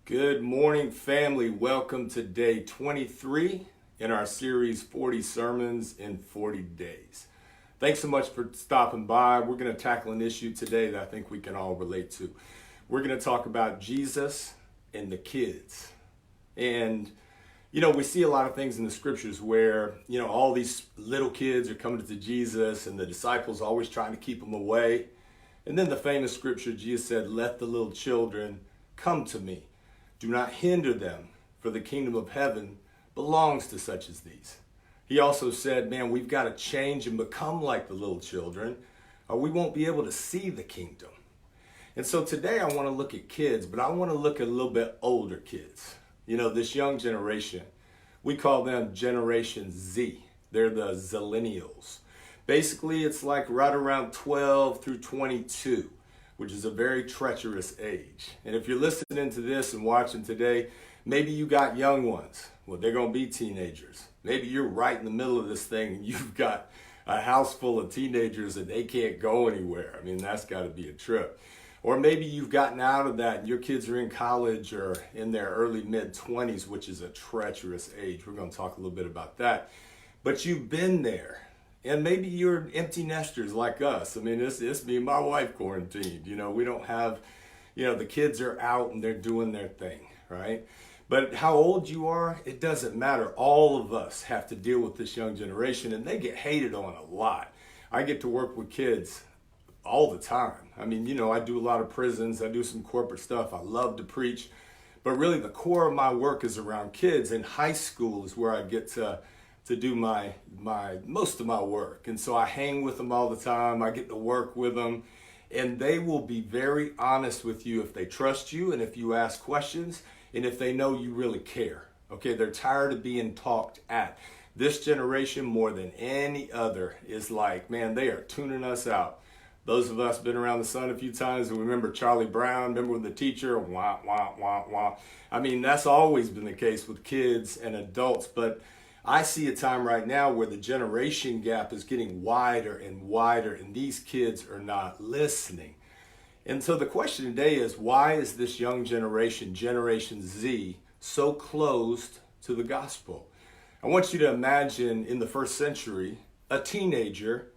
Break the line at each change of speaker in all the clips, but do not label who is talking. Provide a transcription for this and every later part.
Good morning, family. Welcome to day 23 in our series 40 Sermons in 40 Days. Thanks so much for stopping by. We're going to tackle an issue today that I think we can all relate to. We're going to talk about Jesus and the kids. And, we see a lot of things in the scriptures where, all these little kids are coming to Jesus and the disciples always trying to keep them away. And then the famous scripture, Jesus said, "Let the little children come to me. Do not hinder them, for the kingdom of heaven belongs to such as these." He also said, we've got to change and become like the little children, or we won't be able to see the kingdom. And so today I want to look at kids, but I want to look at a little bit older kids. This young generation, we call them Generation Z. They're the Millennials. Basically, it's like right around 12 through 22. Which is a very treacherous age. And if you're listening to this and watching today, maybe you got young ones. Well, they're going to be teenagers. Maybe you're right in the middle of this thing and you've got a house full of teenagers and they can't go anywhere. That's got to be a trip. Or maybe you've gotten out of that and your kids are in college or in their early mid-20s, which is a treacherous age. We're going to talk a little bit about that. But you've been there. And maybe you're empty nesters like us. It's me and my wife quarantined. We don't have, the kids are out and they're doing their thing, right? But how old you are, it doesn't matter. All of us have to deal with this young generation and they get hated on a lot. I get to work with kids all the time. I do a lot of prisons. I do some corporate stuff. I love to preach. But really the core of my work is around kids, and high school is where I get to do my most of my work. And so I hang with them all the time. I get to work with them, and they will be very honest with you if they trust you and if you ask questions and if they know you really care. Okay, they're tired of being talked at. This generation, more than any other, is like, they are tuning us out. Those of us been around the sun a few times and remember Charlie Brown, remember when the teacher, wah, wah, wah, wah. That's always been the case with kids and adults, but I see a time right now where the generation gap is getting wider and wider, and these kids are not listening. And so the question today is, why is this young generation, Generation Z, so closed to the gospel? I want you to imagine in the first century, a teenager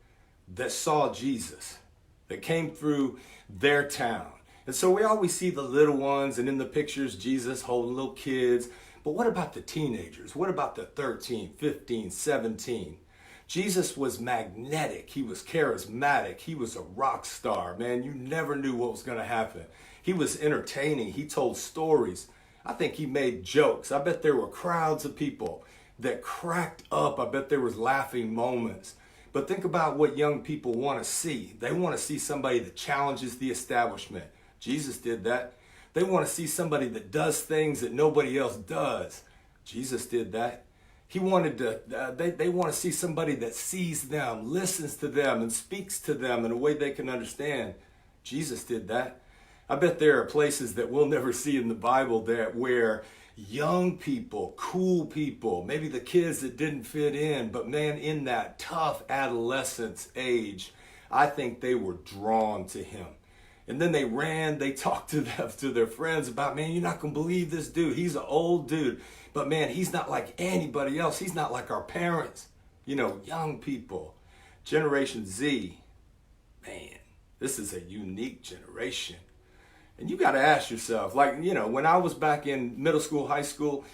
that saw Jesus, that came through their town. And so we always see the little ones, and in the pictures, Jesus holding little kids. But what about the teenagers? What about the 13, 15, 17? Jesus was magnetic. He was charismatic. He was a rock star, man. You never knew what was going to happen. He was entertaining. He told stories. I think he made jokes. I bet there were crowds of people that cracked up. I bet there was laughing moments. But think about what young people want to see. They want to see somebody that challenges the establishment. Jesus did that. They want to see somebody that does things that nobody else does. Jesus did that. They want to see somebody that sees them, listens to them, and speaks to them in a way they can understand. Jesus did that. I bet there are places that we'll never see in the Bible where young people, cool people, maybe the kids that didn't fit in, but in that tough adolescence age, I think they were drawn to him. And then they talked to their friends about, you're not going to believe this dude. He's an old dude. But he's not like anybody else. He's not like our parents. Young people. Generation Z, this is a unique generation. And you got to ask yourself, when I was back in middle school, high school,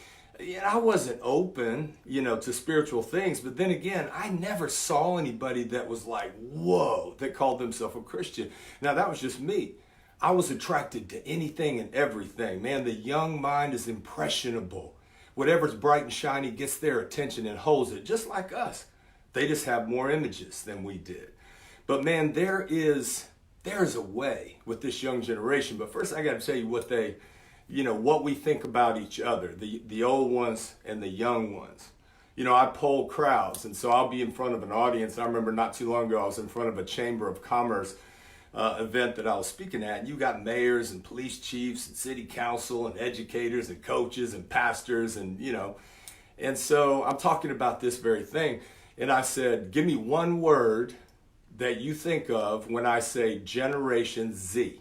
I wasn't open, to spiritual things. But then again, I never saw anybody that was like, whoa, that called themselves a Christian. Now, that was just me. I was attracted to anything and everything. The young mind is impressionable. Whatever's bright and shiny gets their attention and holds it, just like us. They just have more images than we did. But there's a way with this young generation. But first, I got to tell you what we think about each other, the old ones and the young ones. I poll crowds, and so I'll be in front of an audience. I remember not too long ago, I was in front of a Chamber of Commerce event that I was speaking at. And you got mayors and police chiefs and city council and educators and coaches and pastors and so I'm talking about this very thing. And I said, give me one word that you think of when I say Generation Z.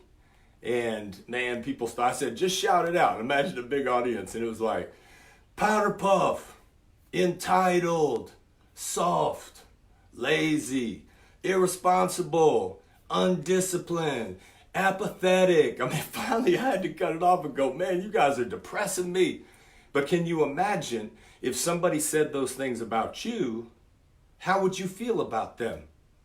And man, I said, just shout it out. Imagine a big audience. And it was like, powder puff, entitled, soft, lazy, irresponsible, undisciplined, apathetic. I mean, finally I had to cut it off and go, man, you guys are depressing me. But can you imagine if somebody said those things about you, how would you feel about them?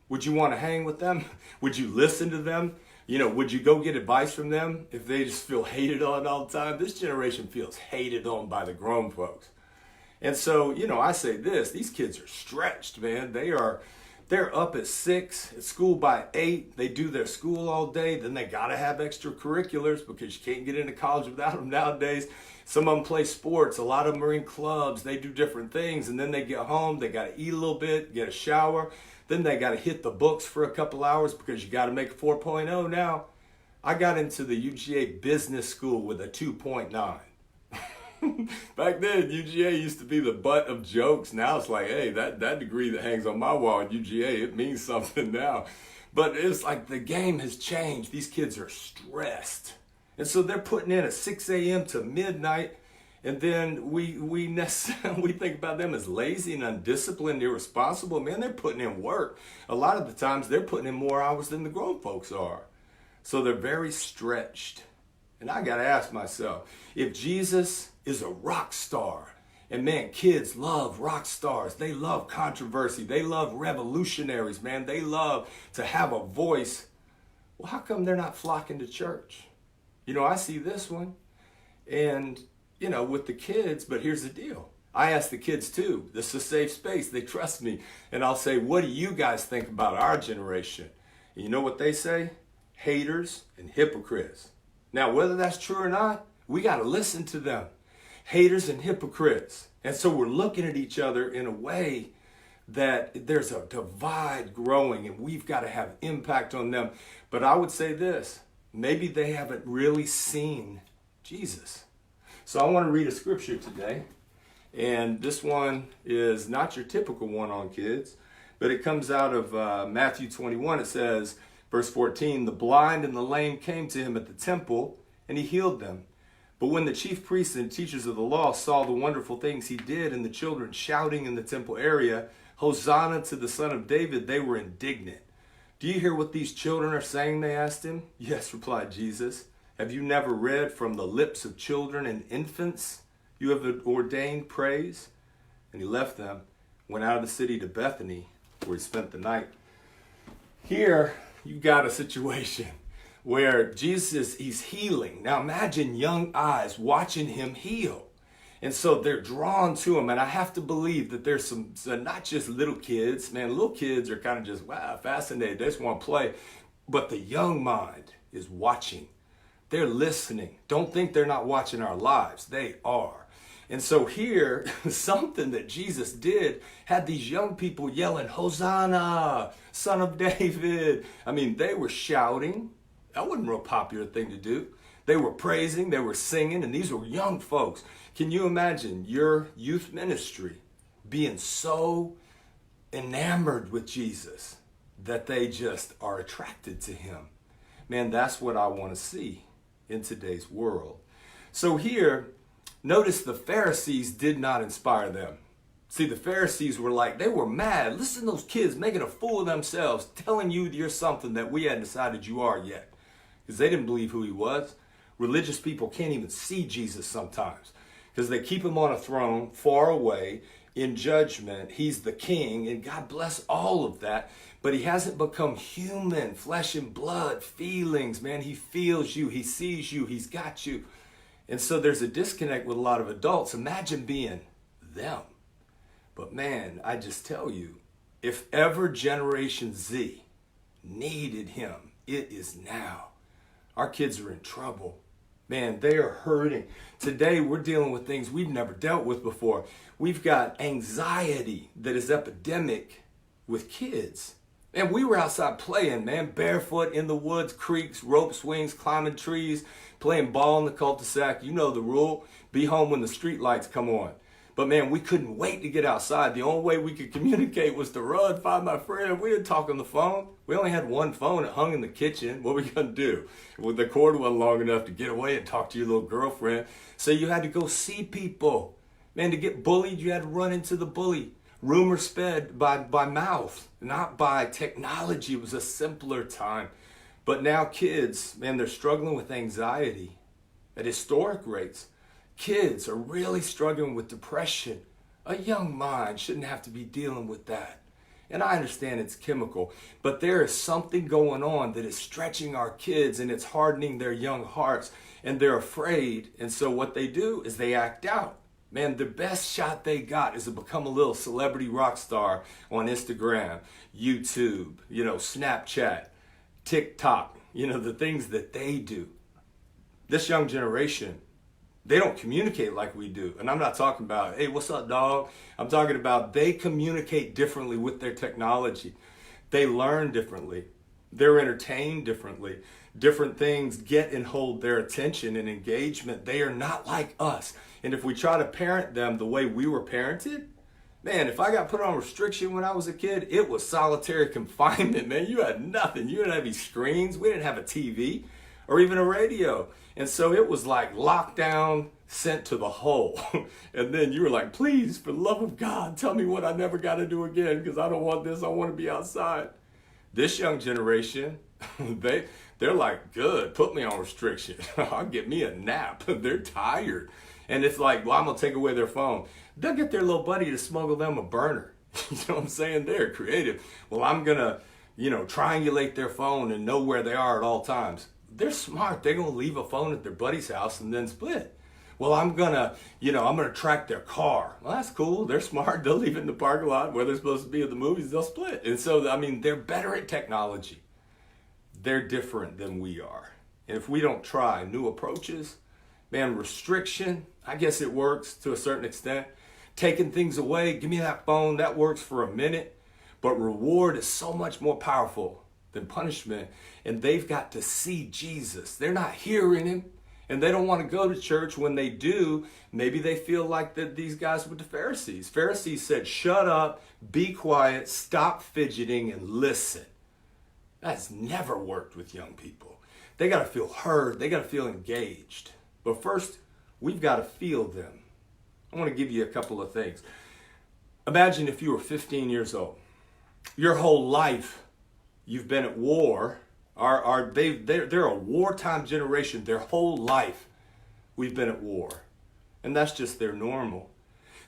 Would you want to hang with them? Would you listen to them? Would you go get advice from them if they just feel hated on all the time? This generation feels hated on by the grown folks. And so, I say this, these kids are stretched, man. They're up at 6, at school by 8. They do their school all day. Then they got to have extracurriculars because you can't get into college without them nowadays. Some of them play sports. A lot of them are in clubs. They do different things. And then they get home. They got to eat a little bit, get a shower. Then they got to hit the books for a couple hours because you got to make a 4.0 now. I got into the UGA business school with a 2.9. Back then, UGA used to be the butt of jokes. Now it's like, hey, that degree that hangs on my wall at UGA, it means something now. But it's like the game has changed. These kids are stressed. And so they're putting in at 6 a.m. to midnight. And then we think about them as lazy and undisciplined, irresponsible. Man, they're putting in work. A lot of the times they're putting in more hours than the grown folks are. So they're very stretched. And I got to ask myself, if Jesus is a rock star, and man, kids love rock stars. They love controversy. They love revolutionaries, man. They love to have a voice. Well, how come they're not flocking to church? I see this one. And with the kids, but here's the deal. I ask the kids too. This is a safe space. They trust me. And I'll say, what do you guys think about our generation? And you know what they say? Haters and hypocrites. Now, whether that's true or not, we got to listen to them. Haters and hypocrites. And so we're looking at each other in a way that there's a divide growing and we've got to have impact on them. But I would say this, maybe they haven't really seen Jesus. So I want to read a scripture today, and this one is not your typical one on kids, but it comes out of Matthew 21. It says, verse 14, the blind and the lame came to him at the temple, and he healed them. But when the chief priests and teachers of the law saw the wonderful things he did and the children shouting in the temple area, Hosanna to the Son of David, they were indignant. Do you hear what these children are saying? They asked him. Yes, replied Jesus. Have you never read from the lips of children and infants you have ordained praise? And he left them, went out of the city to Bethany, where he spent the night. Here, you've got a situation where Jesus, he's healing. Now imagine young eyes watching him heal. And so they're drawn to him. And I have to believe that there's some not just little kids. Man, little kids are kind of just, wow, fascinated. They just want to play. But the young mind is watching. They're listening. Don't think they're not watching our lives. They are. And so here, something that Jesus did had these young people yelling, Hosanna, Son of David. I mean, they were shouting. That wasn't a real popular thing to do. They were praising, they were singing, and these were young folks. Can you imagine your youth ministry being so enamored with Jesus that they just are attracted to him? Man, that's what I want to see in today's world. So here, notice the Pharisees did not inspire them. See, the Pharisees were like, they were mad. Listen to those kids making a fool of themselves, telling you you're something that we hadn't decided you are yet. Because they didn't believe who he was. Religious people can't even see Jesus sometimes because they keep him on a throne far away in judgment. He's the king, and God bless all of that. But he hasn't become human, flesh and blood, feelings, man. He feels you. He sees you. He's got you. And so there's a disconnect with a lot of adults. Imagine being them. But man, I just tell you, if ever Generation Z needed him, it is now. Our kids are in trouble. Man, they are hurting. Today, we're dealing with things we've never dealt with before. We've got anxiety that is epidemic with kids. And we were outside playing, man, barefoot in the woods, creeks, rope swings, climbing trees, playing ball in the cul-de-sac. You know the rule. Be home when the street lights come on. But man, we couldn't wait to get outside. The only way we could communicate was to run, find my friend. We didn't talk on the phone. We only had one phone. It hung in the kitchen. What were we going to do? Well, the cord wasn't long enough to get away and talk to your little girlfriend. So you had to go see people. Man, to get bullied, you had to run into the bully. Rumor sped by mouth, not by technology. It was a simpler time. But now kids, man, they're struggling with anxiety at historic rates. Kids are really struggling with depression. A young mind shouldn't have to be dealing with that. And I understand it's chemical, but there is something going on that is stretching our kids and it's hardening their young hearts, and they're afraid. And so what they do is they act out. Man, the best shot they got is to become a little celebrity rock star on Instagram, YouTube, Snapchat, TikTok, the things that they do. This young generation, they don't communicate like we do. And I'm not talking about, hey, what's up, dog? I'm talking about they communicate differently with their technology. They learn differently. They're entertained differently. Different things get and hold their attention and engagement. They are not like us. And if we try to parent them the way we were parented, man, if I got put on restriction when I was a kid, it was solitary confinement, man. You had nothing. You didn't have any screens. We didn't have a TV or even a radio. And so it was like lockdown, sent to the hole. And then you were like, please, for the love of God, tell me what I never got to do again, because I don't want this. I want to be outside. This young generation, they're like, good, put me on restriction. I'll get me a nap. They're tired. And it's like, well, I'm going to take away their phone. They'll get their little buddy to smuggle them a burner. You know what I'm saying? They're creative. Well, I'm going to, triangulate their phone and know where they are at all times. They're smart. They're going to leave a phone at their buddy's house and then split. Well, I'm going to track their car. Well, that's cool. They're smart. They'll leave it in the parking lot where they're supposed to be at the movies. They'll split. And so, they're better at technology. They're different than we are. And if we don't try new approaches, man, restriction, I guess it works to a certain extent. Taking things away, give me that phone, that works for a minute. But reward is so much more powerful than punishment. And they've got to see Jesus. They're not hearing him. And they don't want to go to church. When they do, maybe they feel like these guys with the Pharisees. Pharisees said, shut up, be quiet, stop fidgeting, and listen. That's never worked with young people. They got to feel heard. They got to feel engaged. But first, we've got to feel them. I want to give you a couple of things. Imagine if you were 15 years old. Your whole life, you've been at war. They're a wartime generation. Their whole life, we've been at war. And that's just their normal.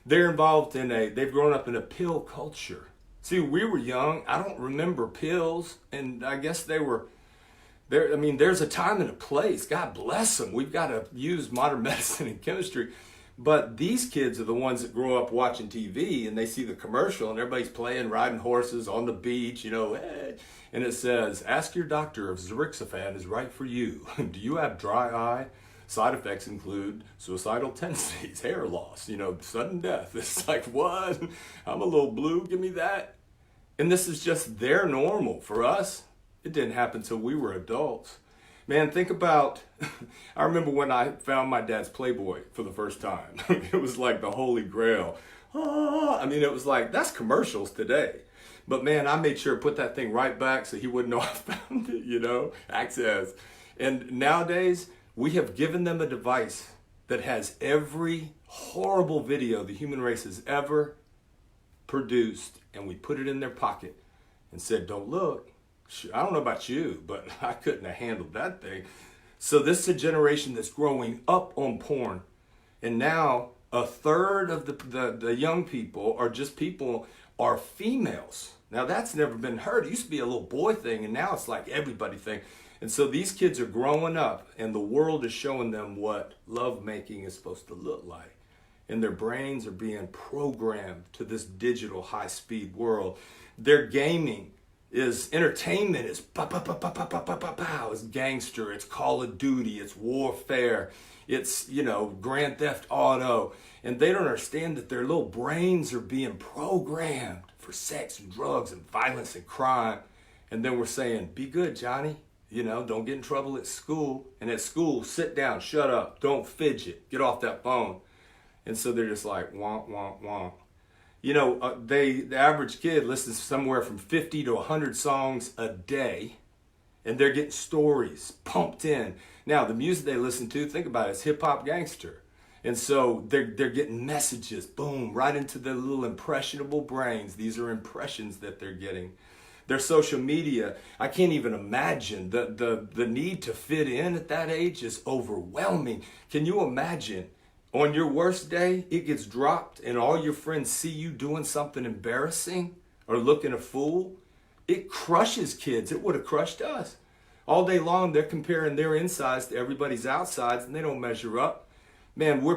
They're involved they've grown up in a pill culture. See, we were young. I don't remember pills. And I guess they were there. There's a time and a place. God bless them. We've got to use modern medicine and chemistry. But these kids are the ones that grow up watching TV and they see the commercial and everybody's playing, riding horses on the beach, hey. And it says, ask your doctor if Zerixafan is right for you. Do you have dry eye? Side effects include suicidal tendencies, hair loss, sudden death. It's like, what? I'm a little blue, give me that. And this is just their normal. For us, it didn't happen till we were adults. Man, think about, I remember when I found my dad's Playboy for the first time. It was like the holy grail. It was like, that's commercials today. But man, I made sure to put that thing right back so he wouldn't know I found it, access. And nowadays, we have given them a device that has every horrible video the human race has ever produced, and we put it in their pocket and said, don't look. I don't know about you, but I couldn't have handled that thing. So this is a generation that's growing up on porn. And now a third of the young people are females. Now that's never been heard. It used to be a little boy thing, and now it's like everybody thing. And so these kids are growing up, and the world is showing them what lovemaking is supposed to look like. And their brains are being programmed to this digital high-speed world. Their gaming is entertainment, is pow, pow, pow, pow, pow, pow, pow, pow, pow. It's gangster, it's Call of Duty, it's warfare, it's, Grand Theft Auto. And they don't understand that their little brains are being programmed for sex and drugs and violence and crime. And then we're saying, be good, Johnny. Don't get in trouble at school. And at school, sit down, shut up, don't fidget, get off that phone. And so they're just like, womp, womp, womp. The average kid listens to somewhere from 50 to 100 songs a day, and they're getting stories pumped in. Now, the music they listen to, think about it, it's hip hop gangster. And so they're getting messages, boom, right into their little impressionable brains. These are impressions that they're getting. Their social media, I can't even imagine. The need to fit in at that age is overwhelming. Can you imagine? On your worst day, it gets dropped and all your friends see you doing something embarrassing or looking a fool. It crushes kids. It would have crushed us. All day long, they're comparing their insides to everybody's outsides, and they don't measure up. Man, we're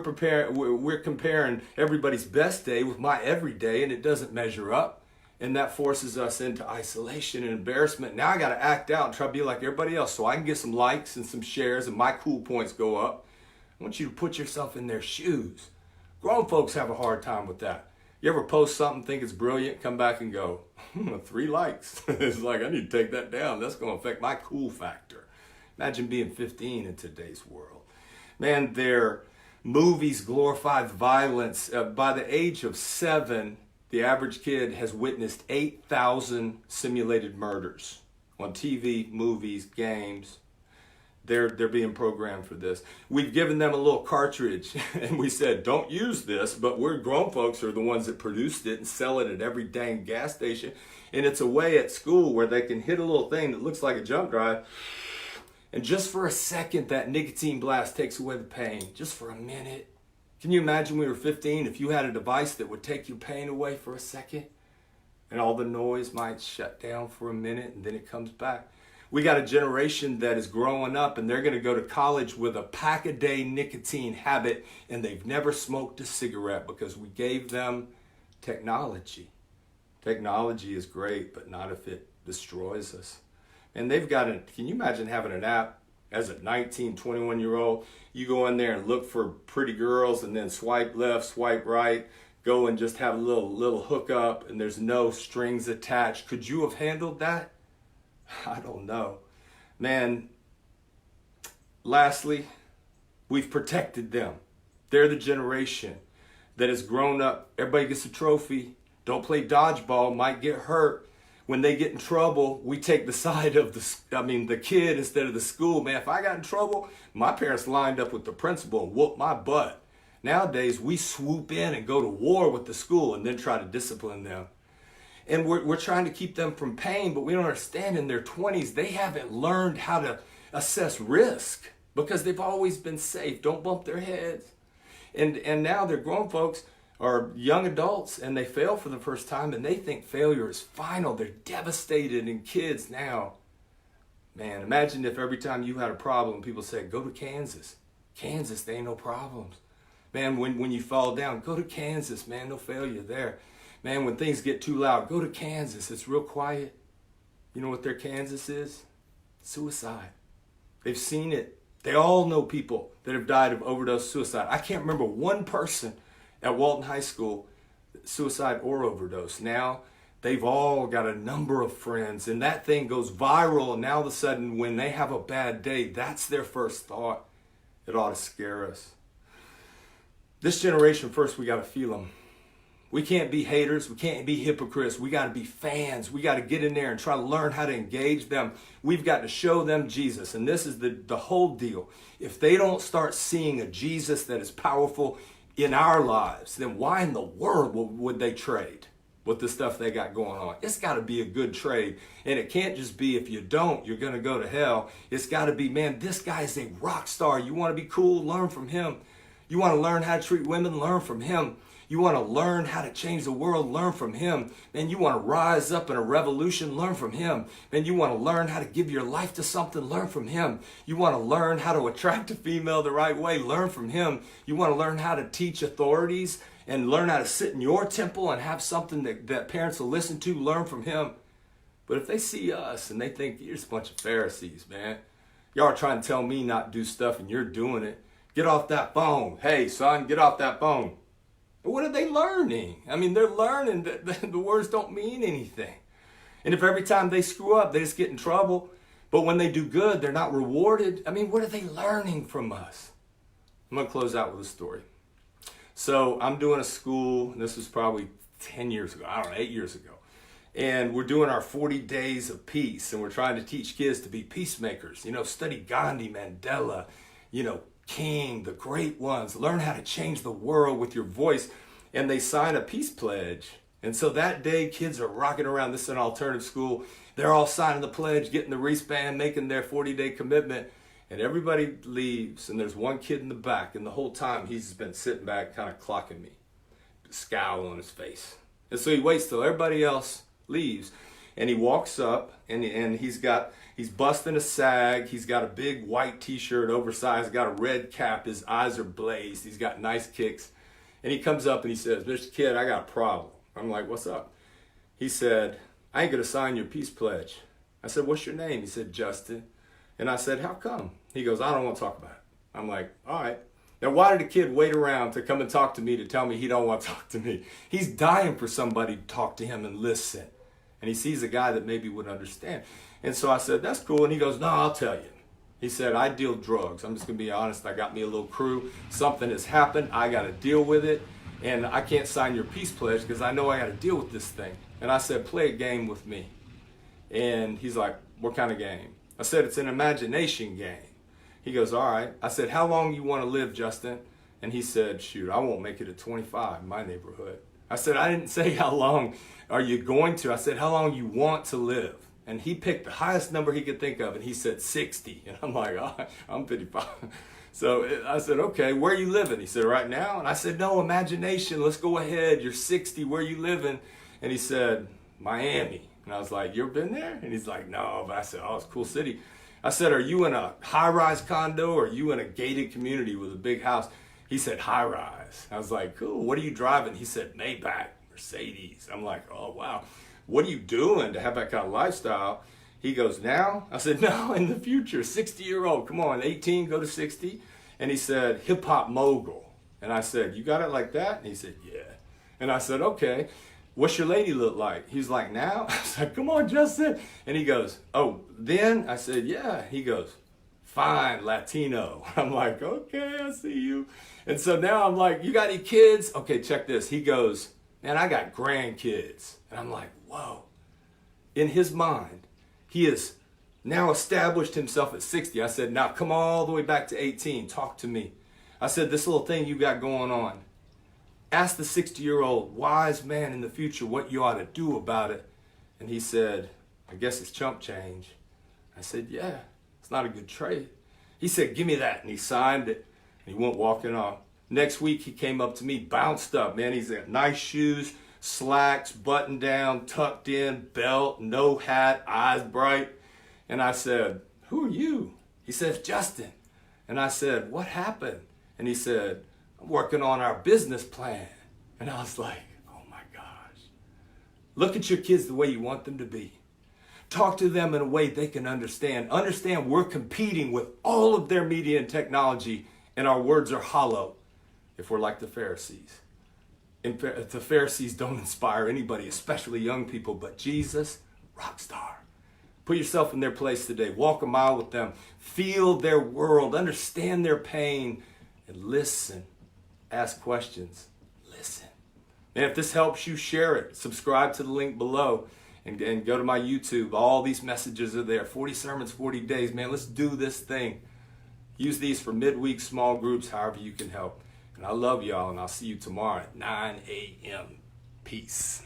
comparing everybody's best day with my everyday, and it doesn't measure up. And that forces us into isolation and embarrassment. Now I got to act out and try to be like everybody else so I can get some likes and some shares and my cool points go up. I want you to put yourself in their shoes. Grown folks have a hard time with that. You ever post something, think it's brilliant, come back and go, 3 likes. It's like, I need to take that down. That's going to affect my cool factor. Imagine being 15 in today's world. Man, their movies glorify violence. By the age of 7, the average kid has witnessed 8,000 simulated murders on TV, movies, games. They're being programmed for this. We've given them a little cartridge and we said, don't use this, but we're grown folks are the ones that produced it and sell it at every dang gas station. And it's a way at school where they can hit a little thing that looks like a jump drive. And just for a second, that nicotine blast takes away the pain, just for a minute. Can you imagine when we were 15, if you had a device that would take your pain away for a second and all the noise might shut down for a minute and then it comes back? We got a generation that is growing up and they're going to go to college with a pack-a-day nicotine habit and they've never smoked a cigarette because we gave them technology. Technology is great, but not if it destroys us. And they've got can you imagine having an app as a 19, 21-year-old? You go in there and look for pretty girls and then swipe left, swipe right, go and just have a little hookup and there's no strings attached. Could you have handled that? I don't know. Man, lastly, we've protected them. They're the generation that has grown up. Everybody gets a trophy. Don't play dodgeball, might get hurt. When they get in trouble, we take the side of the kid instead of the school. Man, if I got in trouble, my parents lined up with the principal and whooped my butt. Nowadays, we swoop in and go to war with the school and then try to discipline them. And we're trying to keep them from pain, but we don't understand in their 20s, they haven't learned how to assess risk because they've always been safe. Don't bump their heads. And now they're grown folks or young adults and they fail for the first time and they think failure is final. They're devastated in kids now. Man, imagine if every time you had a problem, people said, go to Kansas. Kansas, there ain't no problems. Man, when you fall down, go to Kansas, man, no failure there. Man, when things get too loud, go to Kansas. It's real quiet. You know what their Kansas is? Suicide. They've seen it. They all know people that have died of overdose suicide. I can't remember one person at Walton High School, suicide or overdose. Now, they've all got a number of friends, and that thing goes viral, and now all of a sudden, when they have a bad day, that's their first thought. It ought to scare us. This generation, first, we got to feel them. We can't be haters. We can't be hypocrites. We got to be fans. We got to get in there and try to learn how to engage them. We've got to show them Jesus. And this is the whole deal. If they don't start seeing a Jesus that is powerful in our lives, then why in the world would they trade with the stuff they got going on? It's got to be a good trade. And it can't just be if you don't, you're going to go to hell. It's got to be, man, this guy is a rock star. You want to be cool? Learn from him. You want to learn how to treat women? Learn from him. You want to learn how to change the world? Learn from him. Man, you want to rise up in a revolution? Learn from him. Man, you want to learn how to give your life to something? Learn from him. You want to learn how to attract a female the right way? Learn from him. You want to learn how to teach authorities and learn how to sit in your temple and have something that parents will listen to? Learn from him. But if they see us and they think, you're just a bunch of Pharisees, man. Y'all are trying to tell me not to do stuff and you're doing it. Get off that phone. Hey, son, get off that phone. What are they learning? I mean, they're learning that the words don't mean anything. And if every time they screw up, they just get in trouble, but when they do good, they're not rewarded, I mean, what are they learning from us? I'm going to close out with a story. So I'm doing a school, and this was probably 10 years ago, I don't know, 8 years ago. And we're doing our 40 days of peace, and we're trying to teach kids to be peacemakers. Study Gandhi, Mandela, King, the great ones. Learn how to change the world with your voice. And they sign a peace pledge. And so that day, kids are rocking around. This is an alternative school. They're all signing the pledge, getting the wristband, making their 40-day commitment. And everybody leaves, and there's one kid in the back. And the whole time, he's been sitting back, kind of clocking me, scowl on his face. And so he waits till everybody else leaves, and he walks up, and he's busting a sag. He's got a big white t-shirt, oversized, got a red cap. His eyes are blazed. He's got nice kicks. And he comes up and he says, "Mr. Kid, I got a problem." I'm like, "What's up?" He said, "I ain't gonna sign your peace pledge." I said, "What's your name?" He said, "Justin." And I said, "How come?" He goes, "I don't want to talk about it." I'm like, "All right." Now, why did a kid wait around to come and talk to me to tell me he don't want to talk to me? He's dying for somebody to talk to him and listen. And he sees a guy that maybe would understand. And so I said, "That's cool." And he goes, "No, I'll tell you." He said, "I deal drugs. I'm just going to be honest. I got me a little crew. Something has happened. I got to deal with it. And I can't sign your peace pledge because I know I got to deal with this thing." And I said, "Play a game with me." And he's like, "What kind of game?" I said, "It's an imagination game." He goes, "All right." I said, "How long you want to live, Justin?" And he said, "Shoot, I won't make it at 25 in my neighborhood." I said, "I didn't say how long are you going to. I said, how long you want to live." And he picked the highest number he could think of, and he said 60. And I'm like, "Oh, I'm 55. So I said, "Okay, where are you living?" He said, "Right now." And I said, "No, imagination. Let's go ahead. You're 60. Where are you living?" And he said, "Miami." And I was like, "You ever been there?" And he's like, "No." But I said, "Oh, it's a cool city." I said, "Are you in a high-rise condo or are you in a gated community with a big house?" He said, "High-rise." I was like, "Cool. What are you driving?" He said, "Maybach, Mercedes." I'm like, "Oh, wow. What are you doing to have that kind of lifestyle?" He goes, "Now?" I said, "No, in the future, 60-year-old. Come on, 18, go to 60. And he said, "Hip-hop mogul." And I said, "You got it like that?" And he said, "Yeah." And I said, "Okay. What's your lady look like?" He's like, "Now?" I said, "Come on, Justin." And he goes, "Oh, then?" I said, "Yeah." He goes, "Fine, Latino." I'm like, "Okay, I see you." And so now I'm like, "You got any kids?" "Okay, check this." He goes, "Man, I got grandkids." And I'm like, whoa. In his mind, he has now established himself at 60. I said, "Now come all the way back to 18. Talk to me." I said, "This little thing you got going on, ask the 60-year-old wise man in the future what you ought to do about it." And he said, "I guess it's chump change." I said, "Yeah, it's not a good trade." He said, "Give me that." And he signed it, and he went walking off. Next week, he came up to me, bounced up, man. He's got nice shoes, slacks, button down, tucked in, belt, no hat, eyes bright. And I said, "Who are you?" He says, "Justin." And I said, "What happened?" And he said, "I'm working on our business plan." And I was like, oh my gosh. Look at your kids the way you want them to be. Talk to them in a way they can understand. Understand we're competing with all of their media and technology, and our words are hollow if we're like the Pharisees. And the Pharisees don't inspire anybody, especially young people, but Jesus, rock star. Put yourself in their place today. Walk a mile with them. Feel their world. Understand their pain. And listen. Ask questions. Listen. And if this helps you, share it. Subscribe to the link below. And go to my YouTube. All these messages are there. 40 sermons, 40 days. Man, let's do this thing. Use these for midweek small groups, however you can help. And I love y'all, and I'll see you tomorrow at 9 a.m. Peace.